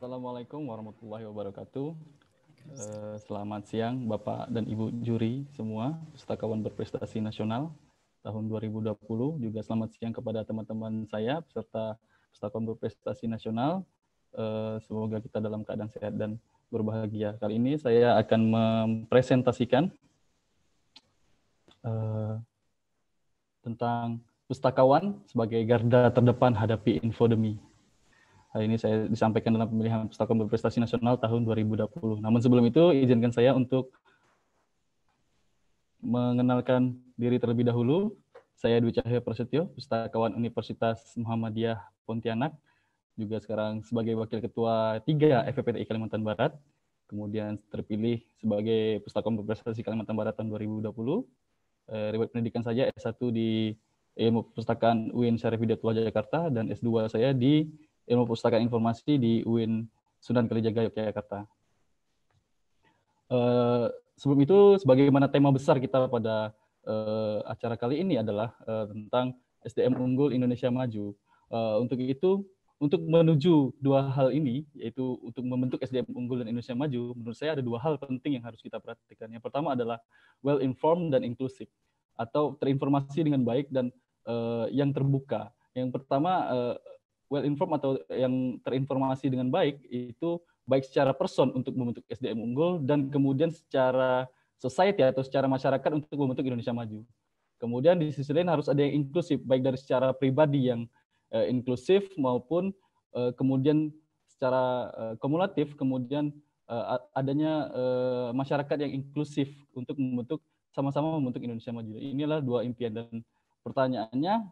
Assalamualaikum warahmatullahi wabarakatuh. Selamat siang Bapak dan Ibu juri semua, pustakawan berprestasi nasional tahun 2020. Juga selamat siang kepada teman-teman saya peserta pustakawan berprestasi nasional. Semoga kita dalam keadaan sehat dan berbahagia. Kali ini saya akan mempresentasikan tentang pustakawan sebagai garda terdepan hadapi infodemi. Hari ini saya disampaikan dalam pemilihan pustakawan berprestasi nasional tahun 2020. Namun sebelum itu, izinkan saya untuk mengenalkan diri terlebih dahulu. Saya Dwi Cahyo Prasetyo, pustakawan Universitas Muhammadiyah Pontianak, juga sekarang sebagai Wakil Ketua 3 FPPTI Kalimantan Barat, kemudian terpilih sebagai pustakawan berprestasi Kalimantan Barat tahun 2020. Riwayat pendidikan saya S1 di Ilmu Perpustakaan UIN Syarif Hidayatullah Jakarta, dan S2 saya di Ilmu Perpustakaan Informasi di UIN Sunan Kalijaga Yogyakarta. Sebelum itu, sebagaimana tema besar kita pada acara kali ini adalah tentang SDM unggul Indonesia maju. Untuk itu, untuk menuju dua hal ini, yaitu untuk membentuk SDM unggul dan Indonesia maju, menurut saya ada dua hal penting yang harus kita perhatikan. Yang pertama adalah well informed dan inklusif, atau terinformasi dengan baik dan yang terbuka. Yang pertama, well informed atau yang terinformasi dengan baik itu baik secara person untuk membentuk SDM unggul dan kemudian secara society atau secara masyarakat untuk membentuk Indonesia maju. Kemudian di sisi lain harus ada yang inklusif, baik dari secara pribadi yang inklusif maupun kemudian secara kumulatif, kemudian adanya masyarakat yang inklusif untuk membentuk sama-sama membentuk Indonesia maju. Inilah dua impian, dan pertanyaannya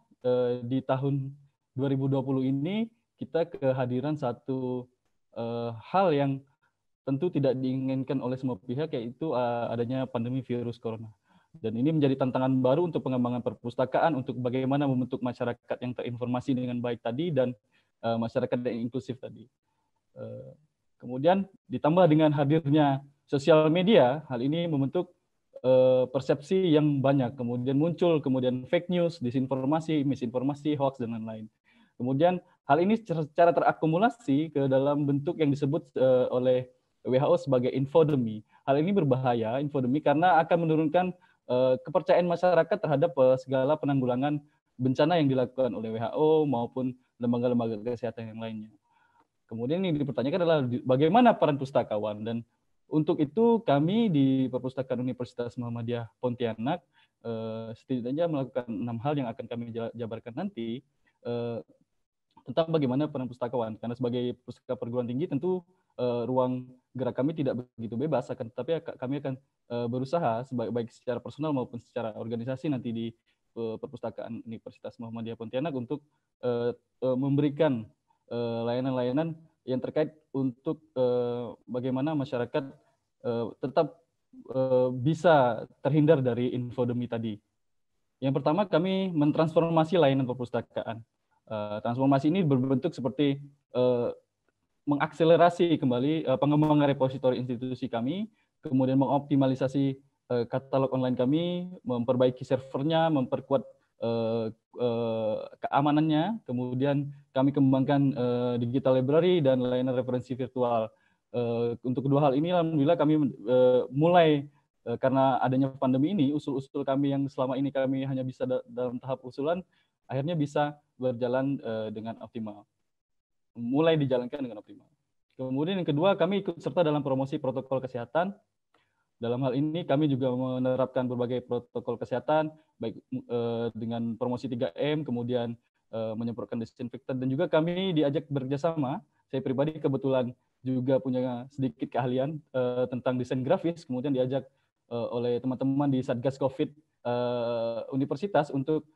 di tahun 2020 ini kita kehadiran satu hal yang tentu tidak diinginkan oleh semua pihak, yaitu adanya pandemi virus corona. Dan ini menjadi tantangan baru untuk pengembangan perpustakaan, untuk bagaimana membentuk masyarakat yang terinformasi dengan baik tadi dan masyarakat yang inklusif tadi. Kemudian ditambah dengan hadirnya sosial media, hal ini membentuk persepsi yang banyak. Kemudian muncul fake news, disinformasi, misinformasi, hoax, dan lain-lain. Kemudian hal ini secara terakumulasi ke dalam bentuk yang disebut oleh WHO sebagai infodemi. Hal ini berbahaya, infodemi, karena akan menurunkan kepercayaan masyarakat terhadap segala penanggulangan bencana yang dilakukan oleh WHO maupun lembaga-lembaga kesehatan yang lainnya. Kemudian yang dipertanyakan adalah bagaimana peran pustakawan, dan untuk itu kami di Perpustakaan Universitas Muhammadiyah Pontianak setidaknya melakukan 6 hal yang akan kami jabarkan nanti tentang bagaimana peran pustakawan. Karena sebagai pustaka perguruan tinggi tentu ruang gerak kami tidak begitu bebas, tetapi kami akan berusaha baik secara personal maupun secara organisasi nanti di Perpustakaan Universitas Muhammadiyah Pontianak untuk memberikan layanan-layanan yang terkait untuk bagaimana masyarakat tetap bisa terhindar dari infodemi tadi. Yang pertama, kami mentransformasi layanan perpustakaan. Transformasi ini berbentuk seperti mengakselerasi kembali pengembangan repositori institusi kami, kemudian mengoptimalisasi katalog online kami, memperbaiki servernya, memperkuat keamanannya, kemudian kami kembangkan digital library dan layanan referensi virtual. Untuk kedua hal ini, alhamdulillah kami mulai, karena adanya pandemi ini, usul-usul kami yang selama ini kami hanya bisa dalam tahap usulan, akhirnya bisa berjalan dengan optimal. Mulai dijalankan dengan optimal. Kemudian yang kedua, kami ikut serta dalam promosi protokol kesehatan. Dalam hal ini kami juga menerapkan berbagai protokol kesehatan, baik dengan promosi 3M, kemudian menyemprotkan desinfektan, dan juga kami diajak bekerjasama. Saya pribadi kebetulan juga punya sedikit keahlian tentang desain grafis, kemudian diajak oleh teman-teman di Satgas COVID Universitas untuk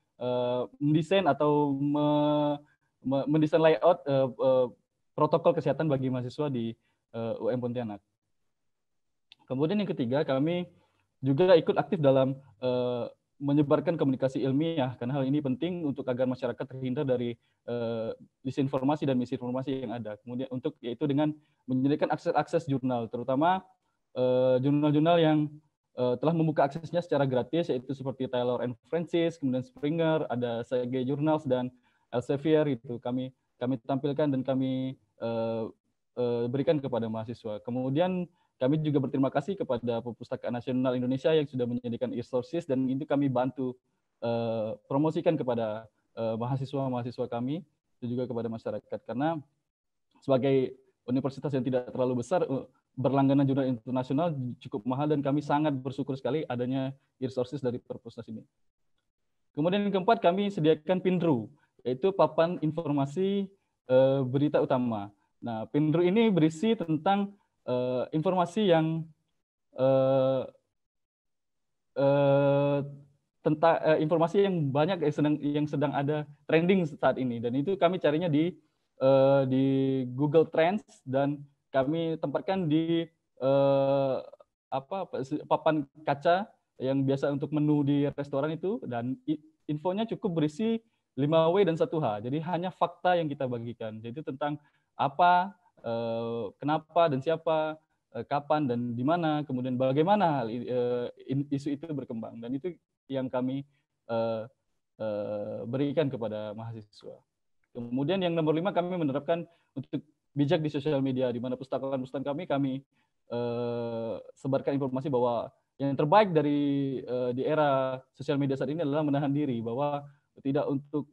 mendesain atau mendesain layout protokol kesehatan bagi mahasiswa di UM Pontianak. Kemudian yang ketiga, kami juga ikut aktif dalam menyebarkan komunikasi ilmiah, karena hal ini penting untuk agar masyarakat terhindar dari disinformasi dan misinformasi yang ada. Kemudian yaitu dengan menyediakan akses jurnal, terutama jurnal-jurnal yang telah membuka aksesnya secara gratis, yaitu seperti Taylor and Francis, kemudian Springer, ada Sage Journals dan Elsevier. Itu kami tampilkan dan kami berikan kepada mahasiswa. Kemudian kami juga berterima kasih kepada Perpustakaan Nasional Indonesia yang sudah menyediakan e-resources, dan itu kami bantu promosikan kepada mahasiswa-mahasiswa kami, dan juga kepada masyarakat. Karena sebagai universitas yang tidak terlalu besar, berlangganan jurnal internasional cukup mahal, dan kami sangat bersyukur sekali adanya e-resources dari perpustas ini. Kemudian yang keempat, kami sediakan Pinru, yaitu papan informasi berita utama. Nah, Pinru ini berisi tentang informasi yang tentang informasi yang banyak yang sedang ada trending saat ini, dan itu kami carinya di Google Trends, dan kami tempatkan di papan kaca yang biasa untuk menu di restoran itu, dan infonya cukup berisi 5W dan 1H. Jadi hanya fakta yang kita bagikan. Jadi tentang apa, kenapa dan siapa, kapan dan di mana, kemudian bagaimana isu itu berkembang, dan itu yang kami berikan kepada mahasiswa. Kemudian yang nomor 5, kami menerapkan untuk bijak di sosial media, di mana pustakaan kami sebarkan informasi bahwa yang terbaik di era sosial media saat ini adalah menahan diri, bahwa tidak untuk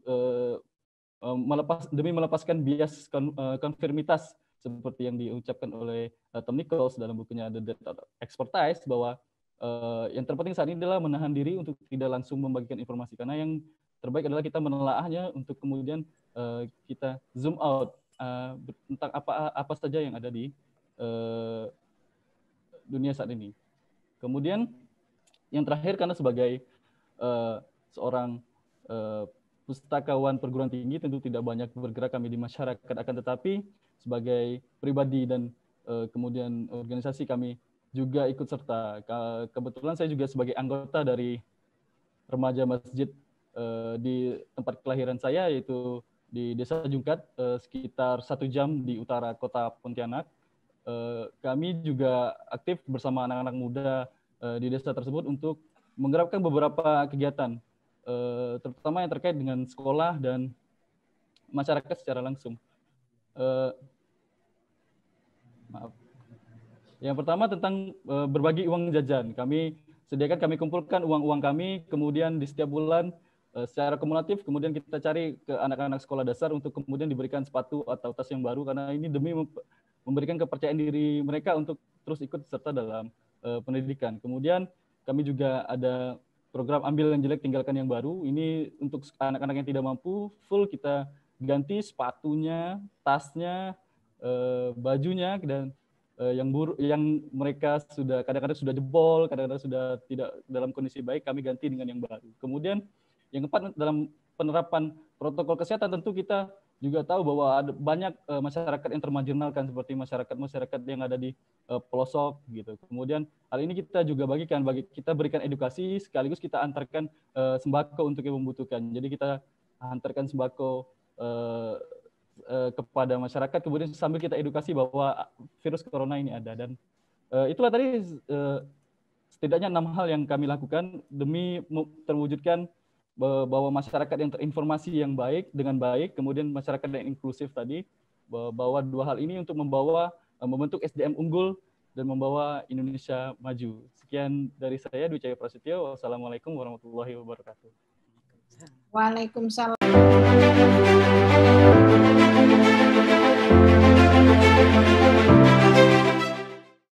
demi melepaskan bias konfirmitas seperti yang diucapkan oleh Tom Nichols dalam bukunya The Death of Expertise, bahwa yang terpenting saat ini adalah menahan diri untuk tidak langsung membagikan informasi, karena yang terbaik adalah kita menelaahnya untuk kemudian kita zoom out tentang apa saja yang ada di dunia saat ini. Kemudian yang terakhir, karena sebagai seorang pustakawan perguruan tinggi tentu tidak banyak bergerak kami di masyarakat, akan tetapi sebagai pribadi dan kemudian organisasi kami juga ikut serta. Kebetulan saya juga sebagai anggota dari remaja masjid di tempat kelahiran saya, yaitu di Desa Jungkat, sekitar 1 jam di utara kota Pontianak. Kami juga aktif bersama anak-anak muda di desa tersebut untuk menggerakkan beberapa kegiatan, terutama yang terkait dengan sekolah dan masyarakat secara langsung. Yang pertama tentang berbagi uang jajan. Kami kumpulkan uang-uang kami, kemudian di setiap bulan secara kumulatif, kemudian kita cari ke anak-anak sekolah dasar untuk kemudian diberikan sepatu atau tas yang baru, karena ini demi memberikan kepercayaan diri mereka untuk terus ikut serta dalam pendidikan. Kemudian kami juga ada program ambil yang jelek tinggalkan yang baru. Ini untuk anak-anak yang tidak mampu, full kita ganti sepatunya, tasnya, bajunya, dan yang mereka sudah kadang-kadang sudah jebol, kadang-kadang sudah tidak dalam kondisi baik, kami ganti dengan yang baru. Kemudian yang keempat, dalam penerapan protokol kesehatan, tentu kita juga tahu bahwa ada banyak masyarakat yang termarginalkan, seperti masyarakat yang ada di pelosok gitu. Kemudian hal ini kita juga kita berikan edukasi, sekaligus kita antarkan sembako untuk yang membutuhkan. Jadi kita antarkan sembako kepada masyarakat, kemudian sambil kita edukasi bahwa virus corona ini ada. Dan itulah tadi setidaknya 6 hal yang kami lakukan demi terwujudkan bahwa masyarakat yang terinformasi yang baik, dengan baik, kemudian masyarakat yang inklusif tadi, bahwa 2 hal ini untuk membentuk SDM unggul dan membawa Indonesia maju. Sekian dari saya, Dwi Cahyo Prasetyo. Wassalamualaikum warahmatullahi wabarakatuh. Waalaikumsalam.